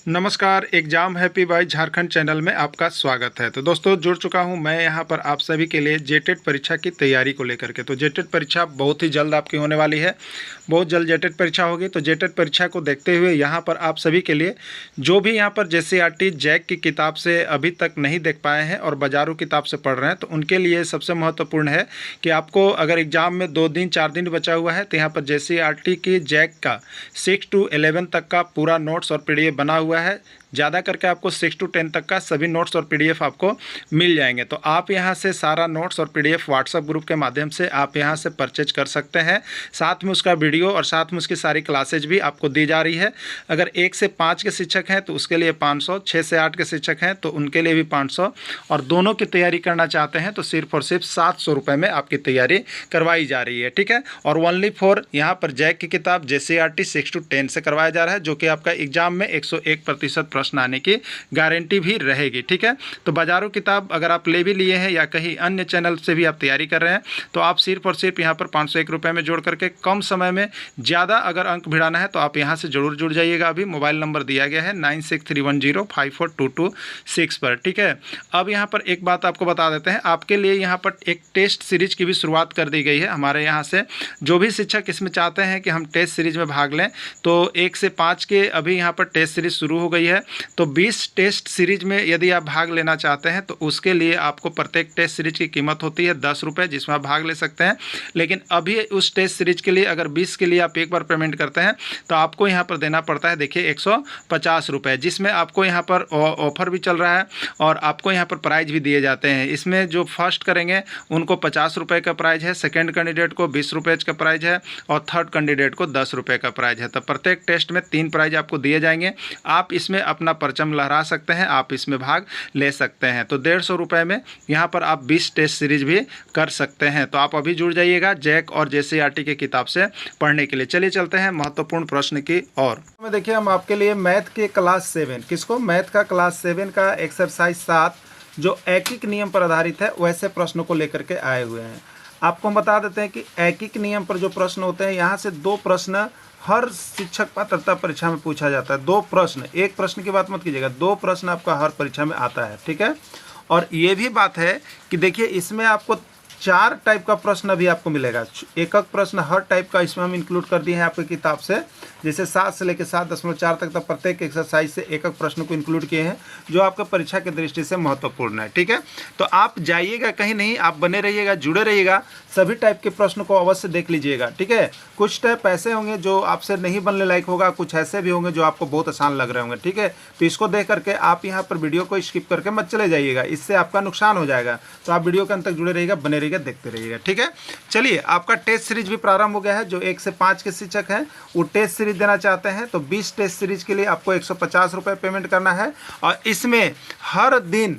नमस्कार, exam happy by Jharkhand channel में आपका स्वागत है। तो दोस्तों जुड़ चुका हूं मैं यहां पर आप सभी के लिए जेटेट परीक्षा की तैयारी को लेकर के। तो जेटेट परीक्षा बहुत ही जल्द आपकी होने वाली है, बहुत जल्द जेटेट परीक्षा होगी। तो जेटेट परीक्षा को देखते हुए यहां पर आप सभी के लिए जो भी यहां पर जेसीईआरटी जैक की किताब से अभी तक नहीं देख पाए हैं और बाजारू किताब से पढ़ रहे हैं, तो उनके लिए सबसे महत्वपूर्ण है कि आपको अगर एग्ज़ाम में 2 दिन 4 दिन बचा हुआ है तो यहाँ पर जेसीईआरटी की जैक का 6 to 11 तक का पूरा नोट्स और पीडीएफ बना हुआ है। ज़्यादा करके आपको 6 to 10 तक का सभी नोट्स और पीडीएफ आपको मिल जाएंगे। तो आप यहां से सारा नोट्स और पीडीएफ व्हाट्सएप ग्रुप के माध्यम से आप यहां से परचेज कर सकते हैं। साथ में उसका वीडियो और साथ में उसकी सारी क्लासेज भी आपको दी जा रही है। अगर 1 से 5 के शिक्षक हैं तो उसके लिए 500, 6 से 8 के शिक्षक हैं तो उनके लिए भी 500, और दोनों की तैयारी करना चाहते हैं तो सिर्फ और सिर्फ 700 रुपये में आपकी तैयारी करवाई जा रही है। ठीक है, और ओनली फॉर यहाँ पर जैक की किताब जेसीईआरटी 6 to 10 से करवाया जा रहा है, जो कि आपका एग्जाम में 101% प्रश्न आने की गारंटी भी रहेगी। ठीक है, तो बाजारू किताब अगर आप ले भी लिए हैं या कहीं अन्य चैनल से भी आप तैयारी कर रहे हैं तो आप सिर्फ और सिर्फ यहाँ पर 501 रुपये में जोड़ करके कम समय में ज़्यादा अगर अंक भिड़ाना है तो आप यहाँ से जरूर जुड़ जाइएगा। अभी मोबाइल नंबर दिया गया है 9631054226 पर। ठीक है, अब यहाँ पर एक बात आपको बता देते हैं, आपके लिए यहाँ पर एक टेस्ट सीरीज की भी शुरुआत कर दी गई है हमारे यहाँ से। जो भी शिक्षक इसमें चाहते हैं कि हम टेस्ट सीरीज में भाग लें तो 1 से 5 के अभी यहाँ पर टेस्ट सीरीज शुरू हो गई है। तो 20 टेस्ट सीरीज में यदि आप भाग लेना चाहते हैं तो उसके लिए आपको प्रत्येक टेस्ट सीरीज की कीमत होती है 10 रुपये, जिसमें आप भाग ले सकते हैं। लेकिन अभी उस टेस्ट सीरीज के लिए अगर 20 के लिए आप एक बार पेमेंट करते हैं तो आपको यहाँ पर देना पड़ता है, देखिए 150 रुपये, जिसमें आपको यहाँ पर ऑफर भी चल रहा है और आपको यहाँ पर प्राइज भी दिए जाते हैं। इसमें जो फर्स्ट करेंगे उनको 50 रुपये का प्राइज है, सेकेंड कैंडिडेट को 20 रुपये का प्राइज है और थर्ड कैंडिडेट को 10 रुपये का प्राइज है। तो प्रत्येक टेस्ट में 3 प्राइज आपको दिए जाएंगे। आप इसमें अपना परचम लहरा सकते हैं, आप इसमें भाग ले सकते हैं। तो 150 रुपये में यहाँ पर आप 20 टेस्ट सीरीज भी कर सकते हैं। तो आप अभी जुड़ जाइएगा जैक और जेसीईआरटी की किताब से पढ़ने के लिए। चलिए चलते हैं महत्वपूर्ण प्रश्न की ओर। देखिए हम आपके लिए मैथ के क्लास 7 किसको मैथ का क्लास 7 का एक्सरसाइज 7 जो ऐकिक नियम पर आधारित है वैसे प्रश्नों को लेकर के आए हुए हैं। आपको हम बता देते हैं कि ऐकिक नियम पर जो प्रश्न होते हैं यहाँ से 2 प्रश्न हर शिक्षक पात्रता परीक्षा में पूछा जाता है। 2 प्रश्न, एक प्रश्न की बात मत कीजिएगा, 2 प्रश्न आपका हर परीक्षा में आता है। ठीक है, और ये भी बात है कि देखिए इसमें आपको 4 टाइप का प्रश्न भी आपको मिलेगा। एकक प्रश्न हर टाइप का इसमें हम इंक्लूड कर दिए हैं आपकी किताब से। जैसे 7 से लेकर 7.4 तक प्रत्येक एक्सरसाइज से एकक प्रश्न को इंक्लूड किए हैं जो आपके परीक्षा की दृष्टि से महत्वपूर्ण है। ठीक है, तो आप जाइएगा कहीं नहीं, आप बने रहिएगा, जुड़े रहिएगा, सभी टाइप के प्रश्न को अवश्य देख लीजिएगा। ठीक है, कुछ टाइप ऐसे होंगे जो आपसे नहीं बनने लायक होगा, कुछ ऐसे भी होंगे जो आपको बहुत आसान लग रहे होंगे। ठीक है, तो इसको देख करके आप यहाँ पर वीडियो को स्किप करके मत चले जाइएगा, इससे आपका नुकसान हो जाएगा। तो आप वीडियो के अंत तक जुड़े रहिएगा, बने रहिएगा, देखते रहिएगा। ठीक है, चलिए आपका टेस्ट सीरीज भी प्रारंभ हो गया है। जो 1 से 5 के शिक्षक हैं वो टेस्ट सीरीज देना चाहते हैं तो 20 टेस्ट सीरीज के लिए आपको 150 रुपये पेमेंट करना है और इसमें हर दिन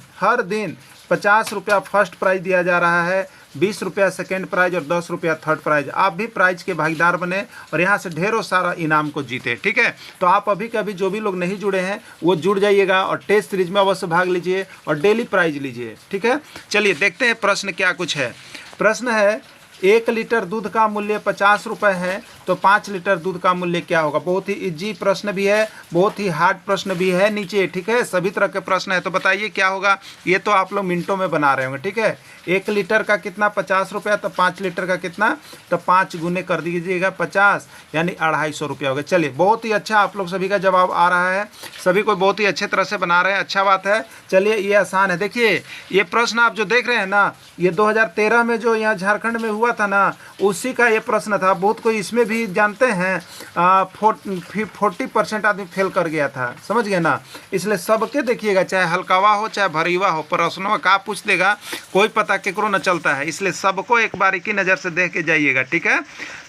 50 रुपया फर्स्ट प्राइज दिया जा रहा है, 20 रुपया सेकेंड प्राइज और 10 रुपया थर्ड प्राइज। आप भी प्राइज के भागीदार बने और यहाँ से ढेरों सारा इनाम को जीते। ठीक है, तो आप अभी के अभी जो भी लोग नहीं जुड़े हैं वो जुड़ जाइएगा और टेस्ट सीरीज में अवश्य भाग लीजिए और डेली प्राइज लीजिए। ठीक है, चलिए देखते हैं प्रश्न क्या कुछ है। प्रश्न है 1 लीटर दूध का मूल्य 50 रुपये है तो 5 लीटर दूध का मूल्य क्या होगा। बहुत ही इजी प्रश्न भी है, बहुत ही हार्ड प्रश्न भी है नीचे। ठीक है, सभी तरह के प्रश्न है। तो बताइए क्या होगा, ये तो आप लोग मिनटों में बना रहे होंगे। ठीक है, 1 लीटर का कितना 50 रुपया, तो 5 लीटर का कितना, तो 5 गुने कर दीजिएगा 50 यानी 250 रुपया हो गया। चलिए बहुत ही अच्छा, आप लोग सभी का जवाब आ रहा है, सभी को बहुत ही अच्छे तरह से बना रहे हैं, अच्छा बात है। चलिए ये आसान है। देखिए ये प्रश्न आप जो देख रहे हैं ना, ये 2013 में जो यहाँ झारखंड में हुआ था ना, उसी का ये प्रश्न था। बहुत कोई इसमें भी जानते हैं 40% आदमी फेल कर गया था, समझ गए ना। इसलिए सबके देखिएगा, चाहे हल्कावा हो चाहे भरीवा हो, प्रश्नों का पूछ देगा कोई पता केकरो न चलता है, इसलिए सबको एक बारीकी नज़र से देख के जाइएगा। ठीक है,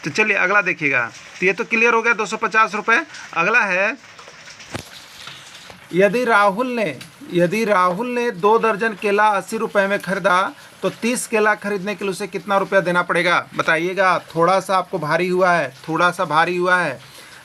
तो चलिए अगला देखिएगा। तो ये तो क्लियर हो गया 250 रुपये। अगला है यदि राहुल ने 2 दर्जन केला 80 रुपये में खरीदा तो 30 केला खरीदने के लिए उसे कितना रुपया देना पड़ेगा, बताइएगा। थोड़ा सा आपको भारी हुआ है, थोड़ा सा भारी हुआ है।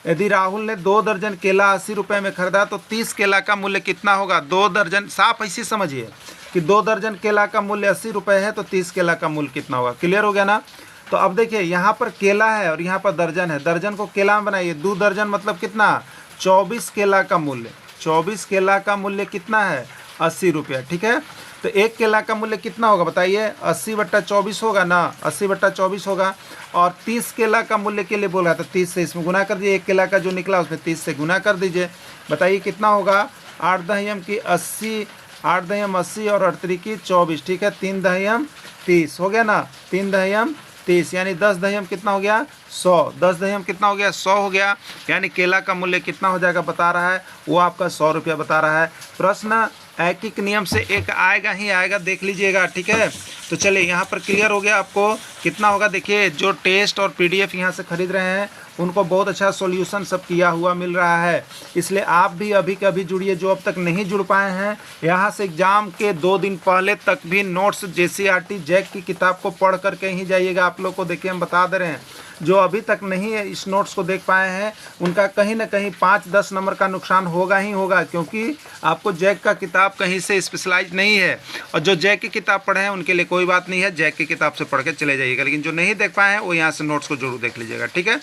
यदि राहुल ने 2 दर्जन केला 80 रुपये में खरीदा तो 30 केला का मूल्य कितना होगा। 2 दर्जन, साफ ऐसे समझिए कि 2 दर्जन केला का मूल्य 80 रुपये है तो 30 केला का मूल्य कितना होगा। क्लियर हो गया ना। तो अब देखिए यहाँ पर केला है और यहाँ पर दर्जन है, दर्जन को केला में बनाइए। 2 दर्जन मतलब कितना, 24 केला का मूल्य। 24 केला का मूल्य कितना है? 80 रुपया। ठीक है, तो एक केला का मूल्य कितना होगा बताइए? 80/24 होगा ना, 80/24 होगा। और 30 केला का मूल्य के लिए बोला था, 30 से इसमें गुना कर दीजिए, एक केला का जो निकला उसमें 30 से गुना कर दीजिए। बताइए कितना होगा? 8 दहियम की 80, 8 दहियम 80 और 8 की 24। ठीक है, 3 दहियम 30 हो गया ना, 3 दहियम 30, यानी 10 दहियम कितना हो गया? 100। 10 दहियम कितना हो गया? 100 हो गया। यानी केला का मूल्य कितना हो जाएगा बता रहा है, वो आपका 100 रुपया बता रहा है। प्रश्न ऐकिक नियम से एक आएगा ही आएगा, देख लीजिएगा। ठीक है, तो चलिए यहाँ पर क्लियर हो गया आपको कितना होगा। देखिए जो टेस्ट और पीडीएफ यहाँ से खरीद रहे हैं उनको बहुत अच्छा सॉल्यूशन सब किया हुआ मिल रहा है, इसलिए आप भी अभी के अभी जुड़िए। जो अब तक नहीं जुड़ पाए हैं, यहाँ से एग्जाम के 2 दिन पहले तक भी नोट्स जेसीईआरटी जैक की किताब को पढ़ करके ही जाइएगा। आप लोग को देखिए हम बता दे रहे हैं, जो अभी तक नहीं है इस नोट्स को देख पाए हैं उनका कहीं ना कहीं 5-10 नंबर का नुकसान होगा ही होगा, क्योंकि आपको जैक का किताब कहीं से स्पेशलाइज नहीं है। और जो जैक की किताब पढ़े हैं उनके लिए कोई बात नहीं है, जैक की किताब से पढ़ के चले जाइएगा। लेकिन जो नहीं देख पाए हैं वो यहाँ से नोट्स को जरूर देख लीजिएगा। ठीक है,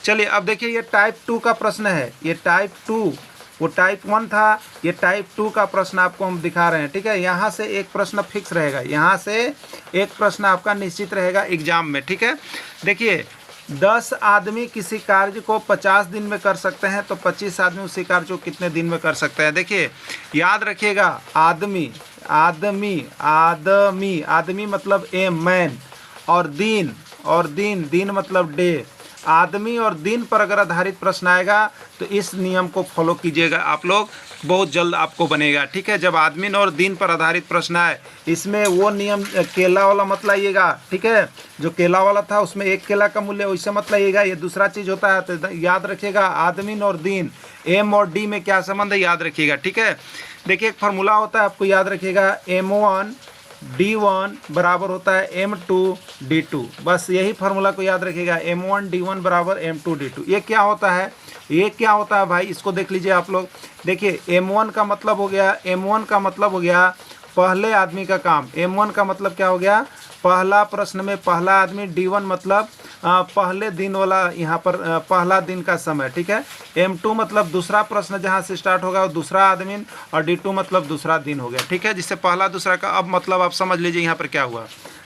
चलिए अब देखिए ये टाइप 2 का प्रश्न है। ये टाइप 2, वो टाइप 1 था, ये टाइप 2 का प्रश्न आपको हम दिखा रहे हैं। ठीक है, यहाँ से एक प्रश्न फिक्स रहेगा, यहाँ से एक प्रश्न आपका निश्चित रहेगा एग्जाम में। ठीक है, देखिए 10 आदमी किसी कार्य को 50 दिन में कर सकते हैं, तो 25 आदमी उसी कार्य को कितने दिन में कर सकते हैं? देखिए याद रखिएगा, आदमी आदमी आदमी आदमी मतलब ए मैन, और दिन मतलब डे। आदमी और दिन पर अगर आधारित प्रश्न आएगा तो इस नियम को फॉलो कीजिएगा आप लोग, बहुत जल्द आपको बनेगा। ठीक है, जब आदमी और दिन पर आधारित प्रश्न आए, इसमें वो नियम केला वाला मत लाइएगा। ठीक है, जो केला वाला था उसमें एक केला का मूल्य वैसे मत लाइएगा, ये दूसरा चीज़ होता है। तो याद रखिएगा आदमी और दिन, एम और डी में क्या संबंध है याद रखिएगा। ठीक है, देखिए एक फार्मूला होता है आपको याद रखिएगा, M1 D1 बराबर होता है M2 D2। बस यही फार्मूला को याद रखिएगा, M1 D1 बराबर M2 D2। ये क्या होता है? ये क्या होता है भाई, इसको देख लीजिए आप लोग। देखिए M1 का मतलब हो गया, M1 का मतलब हो गया पहले आदमी का काम। M1 का मतलब क्या हो गया? पहला प्रश्न में पहला आदमी। D1 मतलब पहले दिन वाला, यहाँ पर पहला दिन का समय। ठीक है, M2 मतलब दूसरा प्रश्न जहाँ से स्टार्ट होगा वो दूसरा आदमी, और D2 मतलब दूसरा दिन हो गया। ठीक है, जिससे पहला दूसरा का अब मतलब आप समझ लीजिए यहाँ पर क्या हुआ।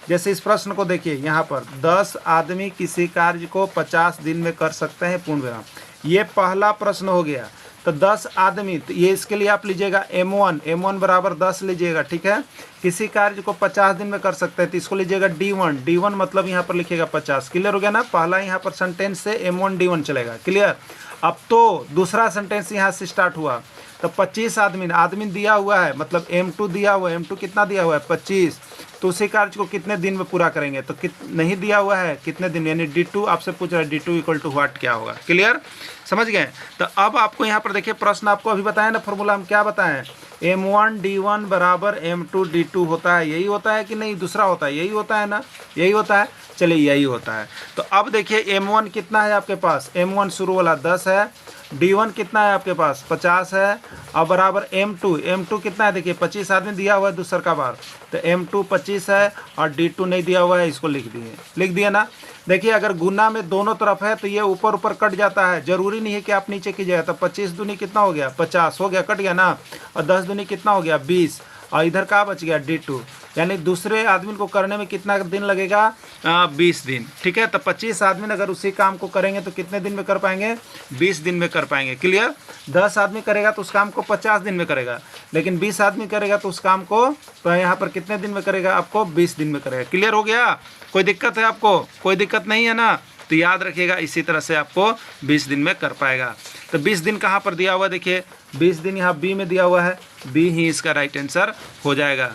जैसे इस प्रश्न को देखिए, यहाँ पर 10 आदमी किसी कार्य को 50 दिन में कर सकते हैं, पूर्ण विराम। ये पहला प्रश्न हो गया। तो 10 आदमी, तो ये इसके लिए आप लीजिएगा M1 बराबर 10 लीजिएगा। ठीक है, किसी कार्य को 50 दिन में कर सकते हैं तो इसको लीजिएगा D1 मतलब यहाँ पर लिखिएगा 50। क्लियर हो गया ना? पहला यहाँ पर सेंटेंस से M1 D1 चलेगा। क्लियर? अब तो दूसरा सेंटेंस यहाँ से स्टार्ट हुआ, तो 25 आदमी दिया हुआ है, मतलब M2 दिया हुआ है। M2 कितना दिया हुआ है? 25। तो उसी कार्य को कितने दिन में पूरा करेंगे? तो नहीं दिया हुआ है कितने दिन, यानी D2 आपसे पूछ रहा है, D2 इक्वल टू व्हाट, क्या होगा? क्लियर? समझ गए? तो अब आपको यहाँ पर देखिए प्रश्न आपको अभी बताया ना, फॉर्मूला हम क्या बताएं? M1 D1 बराबर M2 D2 होता है। यही होता है कि नहीं दूसरा होता है? यही होता है ना, यही होता है। चलिए यही होता है। तो अब देखिए M1 कितना है आपके पास? M1 शुरू वाला 10 है। D1 कितना है आपके पास? 50 है। और बराबर M2 कितना है? देखिए 25 आदमी दिया हुआ है दूसर का बार, तो M2 25 है और D2 नहीं दिया हुआ है, इसको लिख दिए ना। देखिए अगर गुना में दोनों तरफ है तो ये ऊपर ऊपर कट जाता है, जरूरी नहीं है कि आप नीचे कीजिएगा। तो 25 दूनी कितना हो गया? 50 हो गया, कट गया ना। और 10 दूनी कितना हो गया? 20। और इधर का बच गया D2, यानी दूसरे आदमी को करने में कितना दिन लगेगा? 20 दिन। ठीक है, तो 25 आदमी अगर उसी काम को करेंगे तो कितने दिन में कर पाएंगे? 20 दिन में कर पाएंगे। क्लियर? 10 आदमी करेगा तो उस काम को 50 दिन में करेगा, लेकिन 20 आदमी करेगा तो उस काम को तो यहाँ पर कितने दिन में करेगा? आपको 20 दिन में करेगा। क्लियर हो गया? कोई दिक्कत है आपको? कोई दिक्कत नहीं है ना? तो याद रखिएगा इसी तरह से आपको 20 दिन में कर पाएगा। तो 20 दिन कहाँ पर दिया हुआ? देखिए 20 दिन यहाँ बी में दिया हुआ है, बी ही इसका राइट आंसर हो जाएगा।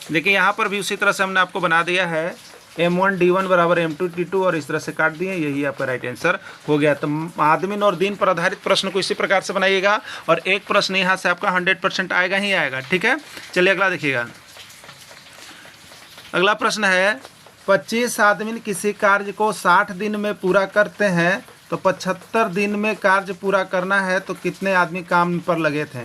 देखिए यहाँ पर भी उसी तरह से हमने आपको बना दिया है, M1 D1 बराबर M2 D2, और इस तरह से काट दिए, यही आपका राइट आंसर हो गया। तो आदमी और दिन पर आधारित प्रश्न को इसी प्रकार से बनाइएगा, और एक प्रश्न यहाँ से आपका 100% आएगा ही आएगा। ठीक है, चलिए अगला देखिएगा। अगला प्रश्न है, 25 आदमी किसी कार्य को 60 दिन में पूरा करते हैं, तो 75 दिन में कार्य पूरा करना है तो कितने आदमी काम पर लगे थे?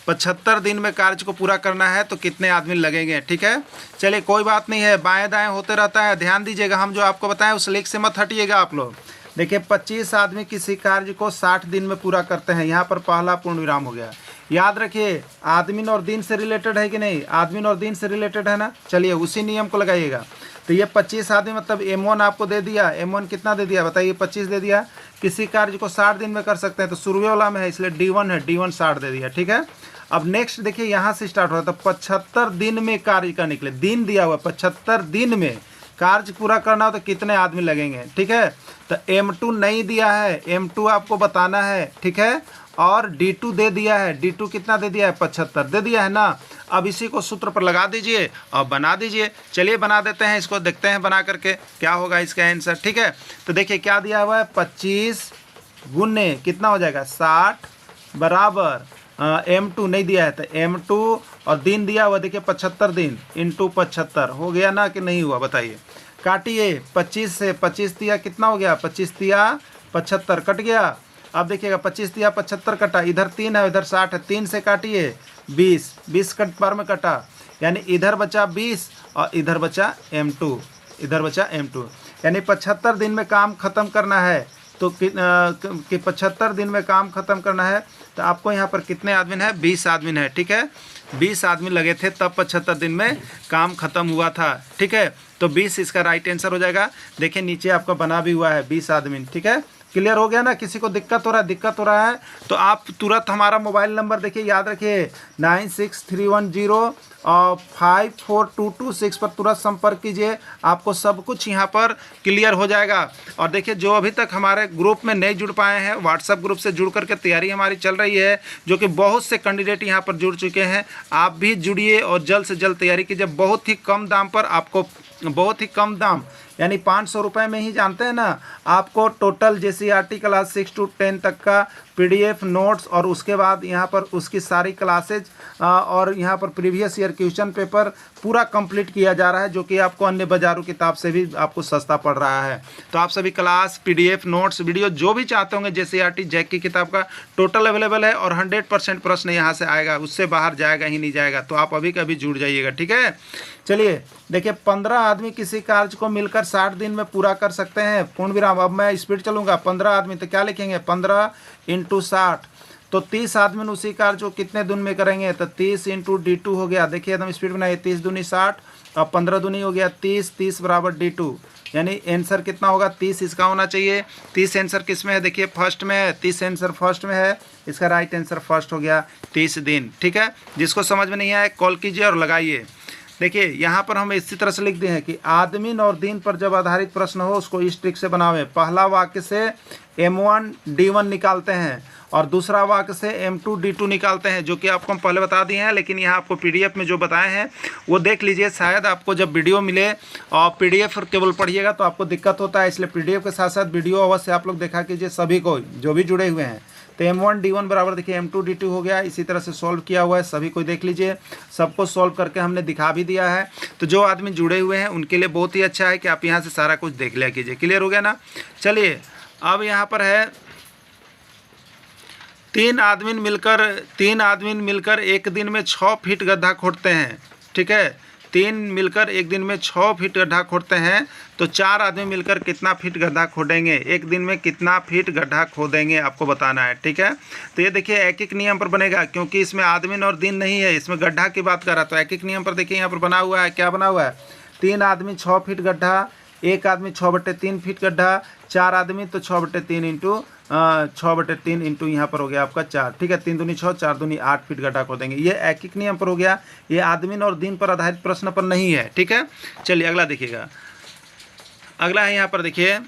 75 दिन में कार्य को पूरा करना है तो कितने आदमी लगेंगे? ठीक है, चलिए कोई बात नहीं है, बाएं दाएं होते रहता है, ध्यान दीजिएगा। हम जो आपको बताएं उस लेख से मत हटिएगा आप लोग। देखिए 25 आदमी किसी कार्य को 60 दिन में पूरा करते हैं, यहाँ पर पहला पूर्ण विराम हो गया। याद रखिए आदमीन और दिन से रिलेटेड है कि नहीं, आदमीन और दिन से रिलेटेड है ना। चलिए उसी नियम को लगाइएगा। तो ये 25 आदमी मतलब M1 आपको दे दिया, M1 कितना दे दिया बताइए, 25 दे दिया। किसी कार्य को 60 दिन में कर सकते हैं तो शुरू वाला में है इसलिए D1 है, D1 60 दे दिया, ठीक है। अब नेक्स्ट देखिए यहाँ से स्टार्ट हो रहा है, तो 75 दिन में कार्य का निकले, दिन दिया हुआ 75 दिन में कार्य पूरा करना हो तो कितने आदमी लगेंगे, ठीक है। तो M2 नहीं दिया है, M2 आपको बताना है, ठीक है। और D2 दे दिया है, D2 कितना दे दिया है, 75 दे दिया है ना। अब इसी को सूत्र पर लगा दीजिए और बना दीजिए। चलिए बना देते हैं इसको, देखते हैं बना करके क्या होगा इसका आंसर, ठीक है। तो देखिए क्या दिया हुआ है, 25 गुने कितना हो जाएगा 60 बराबर M2 नहीं दिया है तो M2 और दिन दिया हुआ देखिए 75 दिन इंटू 75 हो गया ना कि नहीं हुआ बताइए। काटिए 25 से 25 दिया कितना हो गया, 25 दिया 75 कट गया। अब देखिएगा 25 दिया 75 कटा, इधर 3 है इधर 60 है, 3 से काटिए 20 कट बार में कटा, यानी इधर बचा 20 और इधर बचा M2, इधर बचा M2। यानी 75 दिन में काम ख़त्म करना है तो कि 75 दिन में काम ख़त्म करना है तो आपको यहाँ पर कितने आदमी है, 20 आदमी है, ठीक है। 20 आदमी लगे थे तब 75 दिन में काम ख़त्म हुआ था, ठीक है। तो 20 इसका राइट आंसर हो जाएगा। देखिए नीचे आपका बना भी हुआ है 20 आदमी, ठीक है। क्लियर हो गया ना। किसी को दिक्कत हो रहा है तो आप तुरंत हमारा मोबाइल नंबर देखिए याद रखिए 9631054226 पर तुरंत संपर्क कीजिए, आपको सब कुछ यहाँ पर क्लियर हो जाएगा। और देखिए जो अभी तक हमारे ग्रुप में नहीं जुड़ पाए हैं, व्हाट्सएप ग्रुप से जुड़ करके तैयारी हमारी चल रही है, जो कि बहुत से कैंडिडेट यहाँ पर जुड़ चुके हैं। आप भी जुड़िए और जल्द से जल्द तैयारी कीजिए। बहुत ही कम दाम पर आपको, बहुत ही कम दाम यानी 500 रुपये में ही जानते हैं ना, आपको टोटल JCERT क्लास 6 to 10 तक का PDF नोट्स और उसके बाद यहाँ पर उसकी सारी क्लासेज और यहाँ पर प्रीवियस ईयर क्वेश्चन पेपर पूरा कंप्लीट किया जा रहा है, जो कि आपको अन्य बाजारों किताब से भी आपको सस्ता पड़ रहा है। तो आप सभी क्लास PDF नोट्स वीडियो जो भी चाहते होंगे JCERT जैक की किताब का टोटल अवेलेबल है और 100% प्रश्न यहाँ से आएगा, उससे बाहर जाएगा ही नहीं जाएगा। तो आप अभी कभी जुड़ जाइएगा, ठीक है। चलिए देखिए 15 आदमी किसी कार्य को मिलकर 60 दिन में पूरा कर सकते हैं, पूर्ण विराम। अब मैं स्पीड चलूँगा, 15 आदमी तो क्या लिखेंगे 15 × 60 तो 30 आदमी उसी कार्य को कितने दिन में करेंगे, तो 30 × D2 हो गया। देखिए एकदम स्पीड बनाइए, 30 दूनी 60 और 15 दूनी हो गया 30, 30 बराबर D2, यानी आंसर कितना होगा 30 इसका होना चाहिए। 30 आंसर किस में है, देखिए फर्स्ट में है, 30 आंसर फर्स्ट में है, इसका राइट आंसर फर्स्ट हो गया 30 दिन, ठीक है। जिसको समझ में नहीं आया कॉल कीजिए और लगाइए। देखिए यहाँ पर हम इसी तरह से लिख दिए हैं कि आदमीन और दिन पर जब आधारित प्रश्न हो उसको इस ट्रिक से बनावे। पहला वाक्य से M1 D1 निकालते हैं और दूसरा वाक्य से M2 D2 निकालते हैं, जो कि आपको हम पहले बता दिए हैं, लेकिन यहाँ आपको PDF में जो बताए हैं वो देख लीजिए। शायद आपको जब वीडियो मिले और PDF केवल पढ़िएगा तो आपको दिक्कत होता है, इसलिए PDF के साथ साथ वीडियो अवश्य आप लोग देखा कीजिए, सभी को जो भी जुड़े हुए हैं। तो M1 D1 बराबर देखिए M2 D2 हो गया, इसी तरह से सॉल्व किया हुआ है, सभी को देख लीजिए। सबको सॉल्व करके हमने दिखा भी दिया है। तो जो आदमी जुड़े हुए हैं उनके लिए बहुत ही अच्छा है कि आप यहाँ से सारा कुछ देख लिया कीजिए। क्लियर हो गया ना। चलिए अब यहाँ पर है 3 आदमी मिलकर एक दिन में 6 फीट गड्ढा खोदते हैं, ठीक है। 3 मिलकर एक दिन में 6 फीट गड्ढा खोदते हैं, तो 4 आदमी मिलकर कितना फीट गड्ढा खोदेंगे, एक दिन में कितना फीट गड्ढा खोदेंगे आपको बताना है, ठीक है। तो ये देखिए एक एक नियम पर बनेगा, क्योंकि इसमें आदमी और दिन नहीं है, इसमें गड्ढा की बात कर रहा है। तो एक एक नियम पर देखिए यहाँ पर बना हुआ है, क्या बना हुआ है, 3 आदमी 6 फीट गड्ढा, एक आदमी 6/3 फीट गड्ढा, 4 आदमी तो 6/3 इंटू 6/3 इंटू यहाँ पर हो गया आपका 4, ठीक है। 3 दूनी 6, 4 दूनी 8 फीट गड्ढा खोदेंगे। ये एक एक नियम पर हो गया, ये आदमी और दिन पर आधारित प्रश्न पर नहीं है, ठीक है। चलिए अगला देखिएगा, अगला है यहाँ पर देखिए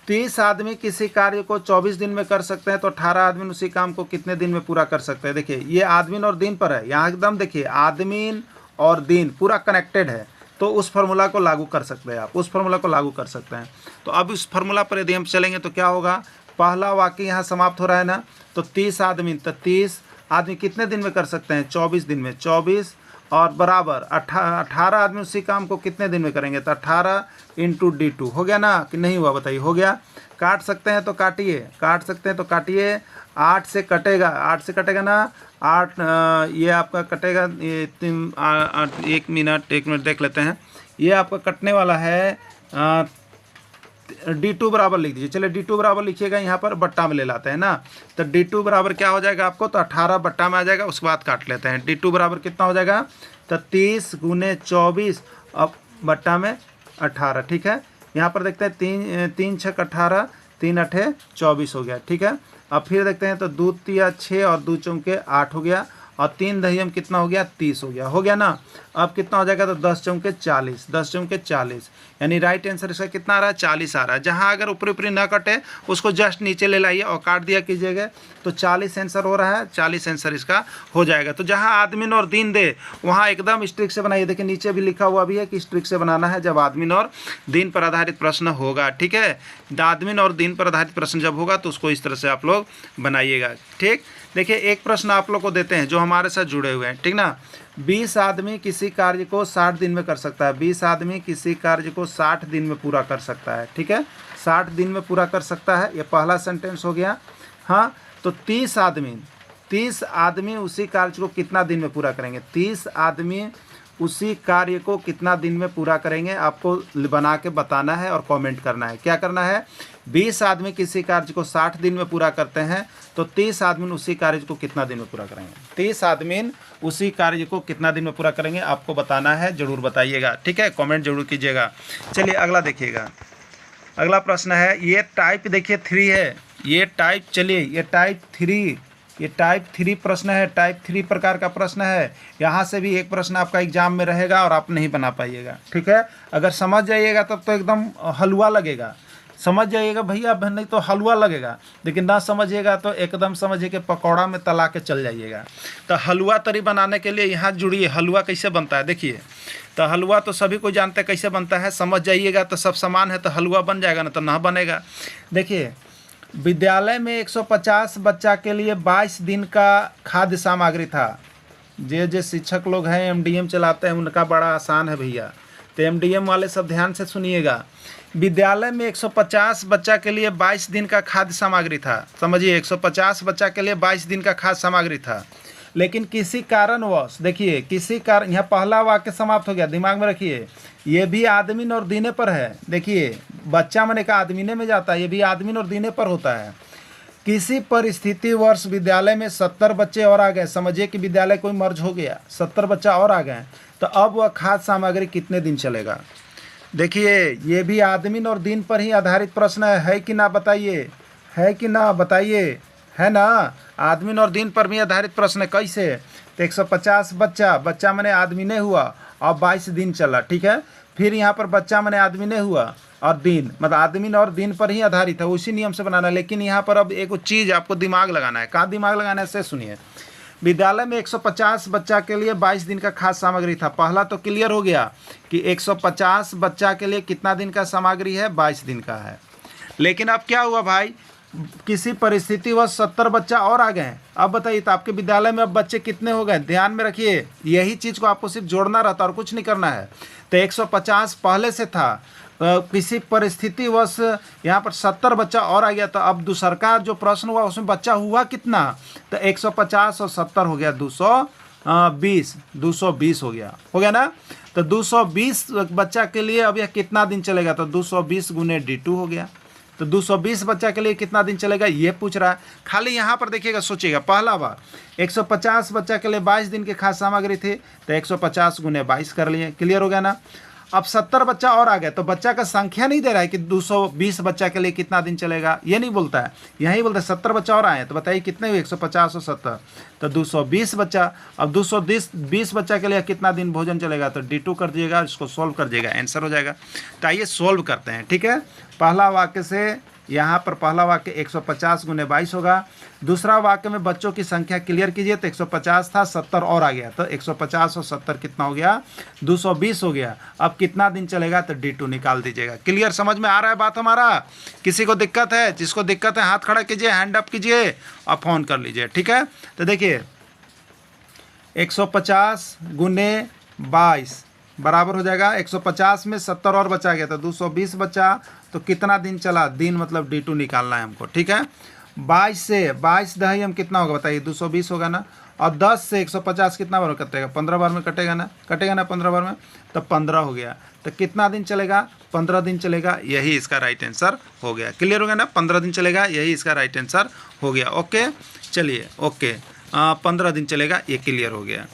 30 आदमी किसी कार्य को 24 दिन में कर सकते हैं, तो 18 आदमी उसी काम को कितने दिन में पूरा कर सकते हैं। देखिए ये आदमी और दिन पर है, यहाँ एकदम देखिए आदमी और दिन पूरा कनेक्टेड है, तो उस फार्मूला को लागू कर सकते हैं आप, उस फार्मूला को लागू कर सकते हैं। तो अब उस फार्मूला पर यदि हम चलेंगे तो क्या होगा, पहला वाक्य यहाँ समाप्त हो रहा है ना, तो 30 आदमी, तो 30 आदमी कितने दिन में कर सकते हैं, 24 दिन में, 24 और बराबर 18 आदमी उसी काम को कितने दिन में करेंगे, तो 18 × D2 हो गया ना कि नहीं हुआ बताइए, हो गया। काट सकते हैं तो काटिए, काट सकते हैं तो काटिए, 8 से कटेगा, 8 से कटेगा ना, 8 ये आपका कटेगा, ये 1 मिनट देख लेते हैं। ये आपका कटने वाला है D2 बराबर लिख दीजिए। चलिए D2 बराबर लिखिएगा, यहाँ पर बट्टा में ले लाते हैं ना, तो D2 बराबर क्या हो जाएगा आपको, तो 18 बट्टा में आ जाएगा, उसके बाद काट लेते हैं। D2 बराबर कितना हो जाएगा, तो 30 गुने 24 अब बट्टा में 18, ठीक है। यहाँ पर देखते हैं 3 छक 18, 3 अठे 24 हो गया, ठीक है। अब फिर देखते हैं तो 2 तिया 6 और 2 चौके 8 हो गया, और 3 दहियम कितना हो गया, 30 हो गया ना। अब कितना हो जाएगा, तो 10 चौके 40, 10 चौके 40, यानी राइट आंसर इसका कितना आ रहा है, 40 आ रहा है। जहाँ अगर ऊपरी ऊपरी ना कटे उसको जस्ट नीचे ले लाइए और काट दिया कीजिएगा, तो 40 आंसर हो रहा है, 40 आंसर इसका हो जाएगा। तो जहाँ आदमीन और दिन दे वहाँ एकदम स्ट्रिक से बनाइए। देखिए नीचे भी लिखा हुआ भी है कि स्ट्रिक से बनाना है जब आदमीन और दिन पर आधारित प्रश्न होगा, ठीक है। आदमीन और दिन पर आधारित प्रश्न जब होगा तो उसको इस तरह से आप लोग बनाइएगा, ठीक। देखिए एक प्रश्न आप लोग को देते हैं जो हमारे साथ जुड़े हुए हैं, ठीक ना। 20 आदमी किसी कार्य को 60 दिन में कर सकता है, 20 आदमी किसी कार्य को 60 दिन में पूरा कर सकता है, ठीक है, 60 दिन में पूरा कर सकता है, ये पहला सेंटेंस हो गया। हाँ, तो 30 आदमी उसी कार्य को कितना दिन में पूरा करेंगे, 30 आदमी उसी कार्य को कितना दिन में पूरा करेंगे, आपको बना के बताना है और कमेंट करना है। क्या करना है, 20 आदमी किसी कार्य को 60 दिन में पूरा करते हैं, तो 30 आदमी उसी कार्य को कितना दिन में पूरा करेंगे, 30 आदमी उसी कार्य को कितना दिन में पूरा करेंगे, आपको बताना है, ज़रूर बताइएगा, ठीक है, कमेंट जरूर कीजिएगा। चलिए अगला देखिएगा, अगला प्रश्न है, ये टाइप देखिए 3 है, ये टाइप, चलिए ये टाइप 3 प्रश्न है, टाइप 3 प्रकार का प्रश्न है। यहाँ से भी एक प्रश्न आपका एग्जाम में रहेगा और आप नहीं बना पाइएगा, ठीक है। अगर समझ जाइएगा तब तो एकदम हलवा लगेगा, समझ जाइएगा भैया, नहीं तो हलवा लगेगा, लेकिन ना समझिएगा तो एकदम समझिए कि पकौड़ा में तला के चल जाइएगा। तो हलवा तरी बनाने के लिए यहाँ जुड़िए, हलवा कैसे बनता है देखिए। तो हलवा तो सभी को जानते हैं कैसे बनता है, समझ जाइएगा तो सब सामान है तो हलवा बन जाएगा, ना तो ना बनेगा। देखिए विद्यालय में 150 बच्चा के लिए 22 दिन का खाद्य सामग्री था। जो शिक्षक लोग हैं MDM चलाते हैं उनका बड़ा आसान है भैया, तो MDM वाले सब ध्यान से सुनिएगा। विद्यालय में 150 बच्चा के लिए 22 दिन का खाद्य सामग्री था, समझिए 150 बच्चा के लिए 22 दिन का खाद्य सामग्री था, लेकिन किसी कारणवश, देखिए किसी कारण, यहाँ पहला वाक्य समाप्त हो गया, दिमाग में रखिए, ये भी आदमीन और दीने पर है। देखिए बच्चा मैंने कहा आदमीने में जाता है, ये भी आदमीन और दीने पर होता है। किसी परिस्थिति वर्ष विद्यालय में 70 बच्चे और आ गए, समझिए कि विद्यालय कोई मर्ज हो गया, 70 बच्चा और आ गए, तो अब वह खाद्य सामग्री कितने दिन चलेगा। देखिए ये भी आदमीन और दिन पर ही आधारित प्रश्न है कि ना बताइए, है कि ना बताइए, है ना, आदमीन और दिन पर भी आधारित प्रश्न है। कैसे, तो 150 बच्चा मैंने आदमी ने हुआ और 22 दिन चला, ठीक है। फिर यहाँ पर बच्चा मैंने आदमी ने हुआ और दिन, मतलब आदमीन और दिन पर ही आधारित है, उसी नियम से बनाना है। लेकिन यहाँ पर अब एक चीज़ आपको दिमाग लगाना है, कहाँ दिमाग लगाना है से सुनिए। विद्यालय में 150 बच्चा के लिए 22 दिन का खाद्य सामग्री था, पहला तो क्लियर हो गया कि 150 बच्चा के लिए कितना दिन का सामग्री है, 22 दिन का है। लेकिन अब क्या हुआ भाई, किसी परिस्थिति वह 70 बच्चा और आ गए। अब बताइए तो आपके विद्यालय में अब बच्चे कितने हो गए, ध्यान में रखिए, यही चीज़ को आपको सिर्फ जोड़ना रहता और कुछ नहीं करना है। तो 150 पहले से था, किसी परिस्थिति वश यहाँ पर 70 बच्चा और आ गया, तो अब दूसरा जो प्रश्न हुआ उसमें बच्चा हुआ कितना, तो 150 और 70 हो गया 220 हो गया ना। तो 220 बच्चा के लिए अब यह कितना दिन चलेगा, तो 220 गुने D2 हो गया। तो 220 बच्चा के लिए कितना दिन चलेगा ये पूछ रहा है। खाली यहाँ पर देखिएगा, सोचिएगा, पहला बार 150 बच्चा के लिए 22 दिन के खाद्य सामग्री थी, तो 150 गुने 22 कर लिए, क्लियर हो गया ना। अब 70 बच्चा और आ गए, तो बच्चा का संख्या नहीं दे रहा है कि 220 बच्चा के लिए कितना दिन चलेगा, ये नहीं बोलता है, यही बोलता है 70 बच्चा और आए, तो बताइए कितने हुए, 150 और 70, तो 220 बच्चा। अब 220 बच्चा के लिए कितना दिन भोजन चलेगा, तो D2 कर दिएगा, इसको सोल्व कर दिएगा, आंसर हो जाएगा। तो आइए सोल्व करते हैं, ठीक है। पहला वाक्य से यहाँ पर पहला वाक्य 150 गुने 22 होगा। दूसरा वाक्य में बच्चों की संख्या क्लियर कीजिए, तो 150 था, 70 और आ गया, तो 150 और 70 कितना हो गया, 220 हो गया। अब कितना दिन चलेगा, तो D2 निकाल दीजिएगा। क्लियर, समझ में आ रहा है बात हमारा। किसी को दिक्कत है, जिसको दिक्कत है हाथ खड़ा कीजिए, हैंड अप कीजिए और फ़ोन कर लीजिए, ठीक है। तो देखिए 150 गुने 22 बराबर हो जाएगा, 150 में 70 और बचा गया, तो 220 बचा, तो कितना दिन चला, दिन मतलब D2 निकालना है हमको, ठीक है। 22 से 22 दही हम कितना होगा बताइए, 220 होगा ना, और 10 से 150 कितना बार में कटेगा? 15 बार में कटेगा ना, 15 बार में, तो 15 हो गया। तो कितना दिन चलेगा? 15 दिन चलेगा। यही इसका राइट आंसर हो गया। क्लियर हो गया ना? 15 दिन चलेगा, यही इसका राइट आंसर हो गया। ओके, चलिए ओके, 15 दिन चलेगा, ये क्लियर हो गया।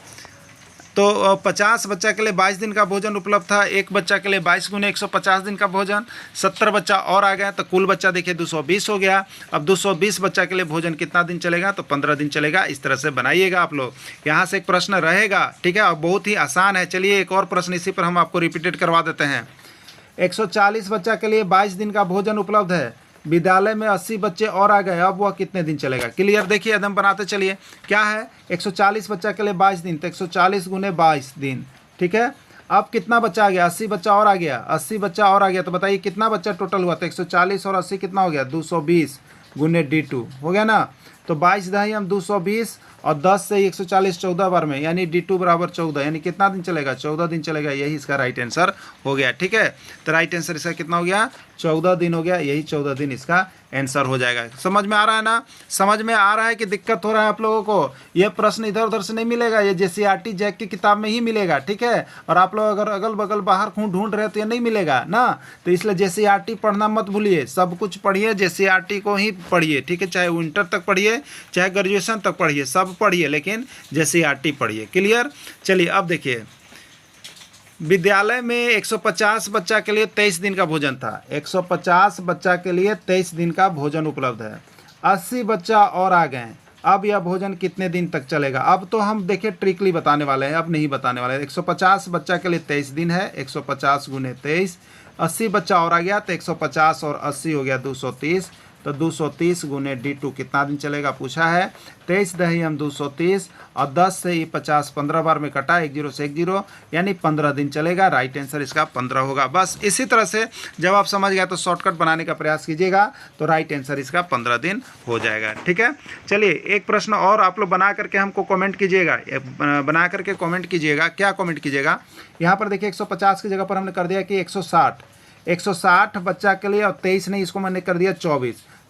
तो 50 बच्चा के लिए 22 दिन का भोजन उपलब्ध था। एक बच्चा के लिए 22 गुने 150 दिन का भोजन। 70 बच्चा और आ गया, तो कुल बच्चा देखिए 220 हो गया। अब 220 बच्चा के लिए भोजन कितना दिन चलेगा? तो 15 दिन चलेगा। इस तरह से बनाइएगा आप लोग। यहाँ से एक प्रश्न रहेगा, ठीक है, और बहुत ही आसान है। चलिए एक और प्रश्न इसी पर हम आपको रिपीटेड करवा देते हैं। 140 बच्चा के लिए 22 दिन का भोजन उपलब्ध है। विद्यालय में 80 बच्चे और आ गए, अब वह कितने दिन चलेगा? क्लियर, देखिए एकदम बनाते चलिए। क्या है? 140 बच्चा के लिए 22 दिन, तो 140 गुने 22 दिन, ठीक है। अब कितना बच्चा आ गया? 80 बच्चा और आ गया, 80 बच्चा और आ गया, तो बताइए कितना बच्चा टोटल हुआ? तो 140 और 80 कितना हो गया? 220 गुने D2 हो गया ना। तो 22 दही हम 220 और 10 से 140 14 बार में, यानी D2 बराबर 14, यानी कितना दिन चलेगा? 14 दिन चलेगा। यही इसका राइट आंसर हो गया, ठीक है। तो राइट आंसर इसका कितना हो गया? 14 दिन हो गया। यही 14 दिन इसका आंसर हो जाएगा। समझ में आ रहा है ना? समझ में आ रहा है कि दिक्कत हो रहा है आप लोगों को? यह प्रश्न इधर उधर से नहीं मिलेगा, ये JCRT जैक की किताब में ही मिलेगा, ठीक है। और आप लोग अगर अगल बगल बाहर खून ढूंढ रहे हो तो ये नहीं मिलेगा ना। तो इसलिए JCRT पढ़ना मत भूलिए, सब कुछ पढ़िए, JCRT को ही पढ़िए, ठीक है। चाहे वो इंटर तक पढ़िए, चाहे ग्रेजुएशन तक पढ़िए, सब पढ़िए, लेकिन JCRT पढ़िए। क्लियर। चलिए अब देखिए, विद्यालय में 150 बच्चा के लिए 23 दिन का भोजन था। 150 बच्चा के लिए 23 दिन का भोजन उपलब्ध है। 80 बच्चा और आ गए, अब यह भोजन कितने दिन तक चलेगा? अब तो हम देखिए ट्रिकली बताने वाले हैं, अब नहीं बताने वाले हैं। 150 बच्चा के लिए 23 दिन है, 150 गुने 23। 80 बच्चा और आ गया, तो 150 और 80 हो गया 230। तो 230 गुने D2 कितना दिन चलेगा पूछा है। 23 दही हम 230 और 10 से ये 50 15 बार में कटा, 1 0 से 1 0, यानी 15 दिन चलेगा। राइट आंसर इसका 15 होगा। बस इसी तरह से जब आप समझ गए तो शॉर्टकट बनाने का प्रयास कीजिएगा, तो राइट आंसर इसका 15 दिन हो जाएगा, ठीक है। चलिए एक प्रश्न और आप लोग बना करके हमको कमेंट कीजिएगा, बना करके कमेंट कीजिएगा। क्या कमेंट कीजिएगा? यहाँ पर देखिए 150 की जगह पर हमने कर दिया कि 160 बच्चा के लिए, और 23 नहीं, इसको मैंने कर दिया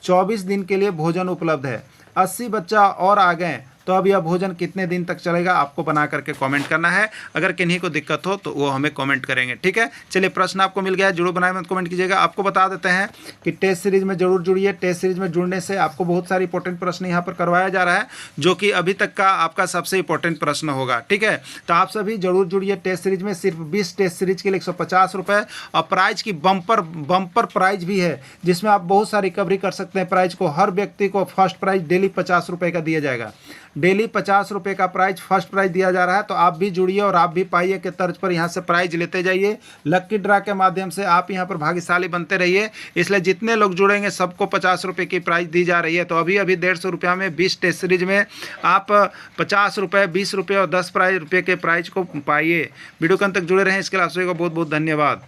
24 दिन के लिए भोजन उपलब्ध है। 80 बच्चा और आ गए, तो अब यह भोजन कितने दिन तक चलेगा? आपको बना करके कमेंट करना है। अगर किन्हीं को दिक्कत हो तो वो हमें कमेंट करेंगे, ठीक है। चलिए प्रश्न आपको मिल गया है, जरूर बनाए मत कमेंट कीजिएगा। आपको बता देते हैं कि टेस्ट सीरीज में जरूर जुड़िए। टेस्ट सीरीज में जुड़ने से आपको बहुत सारी इंपॉर्टेंट प्रश्न यहाँ पर करवाया जा रहा है, जो कि अभी तक का आपका सबसे इंपॉर्टेंट प्रश्न होगा, ठीक है। तो आप सभी जरूर जुड़िए टेस्ट सीरीज में। सिर्फ 20 टेस्ट सीरीज के लिए 150 रुपये, और प्राइज की बम्पर प्राइज भी है, जिसमें आप बहुत सारी रिकवरी कर सकते हैं। प्राइज को हर व्यक्ति को फर्स्ट प्राइज डेली 50 रुपये का दिया जाएगा। डेली 50 रुपये का प्राइज फर्स्ट प्राइज दिया जा रहा है। तो आप भी जुड़िए और आप भी पाइए के तर्ज पर यहाँ से प्राइज लेते जाइए। लक्की ड्रा के माध्यम से आप यहाँ पर भाग्यशाली बनते रहिए। इसलिए जितने लोग जुड़ेंगे सबको 50 रुपये की प्राइज दी जा रही है। तो अभी 150 रुपया में 20 टेस्ट सीरीज में आप 50 रुपये, 20 रुपये और 10 रुपये के प्राइज को पाइए। वीडियो के अंत तक जुड़े रहें, इसके लिए आप सभी को बहुत बहुत धन्यवाद।